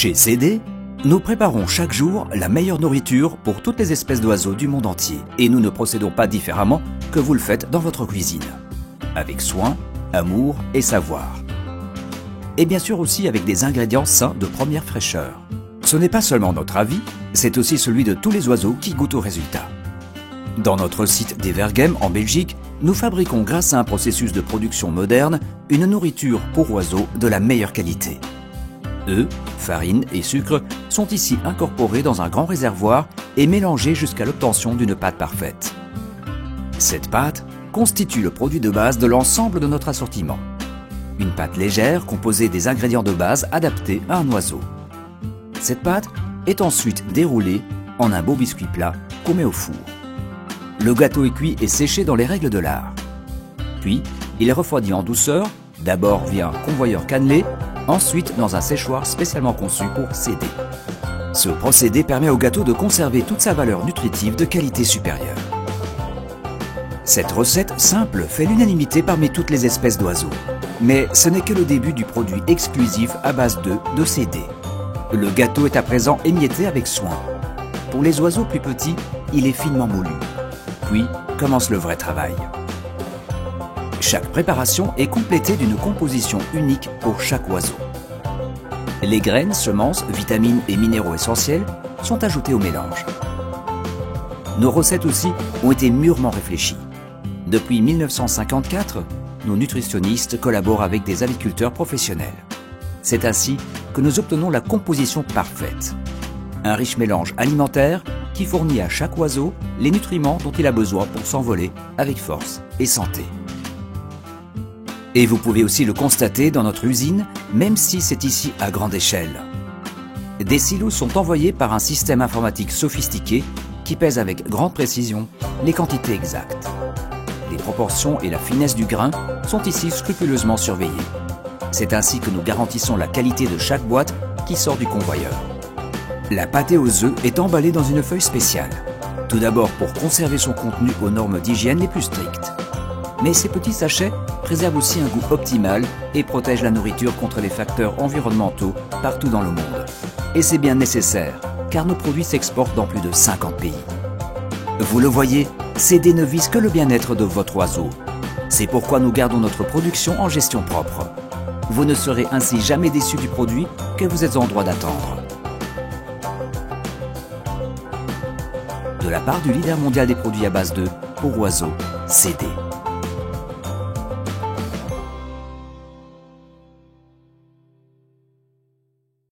Chez CD, nous préparons chaque jour la meilleure nourriture pour toutes les espèces d'oiseaux du monde entier. Et nous ne procédons pas différemment que vous le faites dans votre cuisine. Avec soin, amour et savoir. Et bien sûr aussi avec des ingrédients sains de première fraîcheur. Ce n'est pas seulement notre avis, c'est aussi celui de tous les oiseaux qui goûtent au résultat. Dans notre site d'Evergem en Belgique, nous fabriquons grâce à un processus de production moderne une nourriture pour oiseaux de la meilleure qualité. Œufs, farine et sucre sont ici incorporés dans un grand réservoir et mélangés jusqu'à l'obtention d'une pâte parfaite. Cette pâte constitue le produit de base de l'ensemble de notre assortiment. Une pâte légère composée des ingrédients de base adaptés à un oiseau. Cette pâte est ensuite déroulée en un beau biscuit plat qu'on met au four. Le gâteau est cuit et séché dans les règles de l'art. Puis, il est refroidi en douceur, d'abord via un convoyeur cannelé, ensuite dans un séchoir spécialement conçu pour CD. Ce procédé permet au gâteau de conserver toute sa valeur nutritive de qualité supérieure. Cette recette simple fait l'unanimité parmi toutes les espèces d'oiseaux. Mais ce n'est que le début du produit exclusif à base d'œufs de CD. Le gâteau est à présent émietté avec soin. Pour les oiseaux plus petits, il est finement moulu. Puis commence le vrai travail. Chaque préparation est complétée d'une composition unique pour chaque oiseau. Les graines, semences, vitamines et minéraux essentiels sont ajoutés au mélange. Nos recettes aussi ont été mûrement réfléchies. Depuis 1954, nos nutritionnistes collaborent avec des aviculteurs professionnels. C'est ainsi que nous obtenons la composition parfaite. Un riche mélange alimentaire qui fournit à chaque oiseau les nutriments dont il a besoin pour s'envoler avec force et santé. Et vous pouvez aussi le constater dans notre usine, même si c'est ici à grande échelle. Des silos sont envoyés par un système informatique sophistiqué qui pèse avec grande précision les quantités exactes. Les proportions et la finesse du grain sont ici scrupuleusement surveillées. C'est ainsi que nous garantissons la qualité de chaque boîte qui sort du convoyeur. La pâtée aux œufs est emballée dans une feuille spéciale. Tout d'abord pour conserver son contenu aux normes d'hygiène les plus strictes. Mais ces petits sachets préservent aussi un goût optimal et protègent la nourriture contre les facteurs environnementaux partout dans le monde. Et c'est bien nécessaire, car nos produits s'exportent dans plus de 50 pays. Vous le voyez, CD ne vise que le bien-être de votre oiseau. C'est pourquoi nous gardons notre production en gestion propre. Vous ne serez ainsi jamais déçu du produit que vous êtes en droit d'attendre. De la part du leader mondial des produits à base d'œufs pour oiseaux, CD.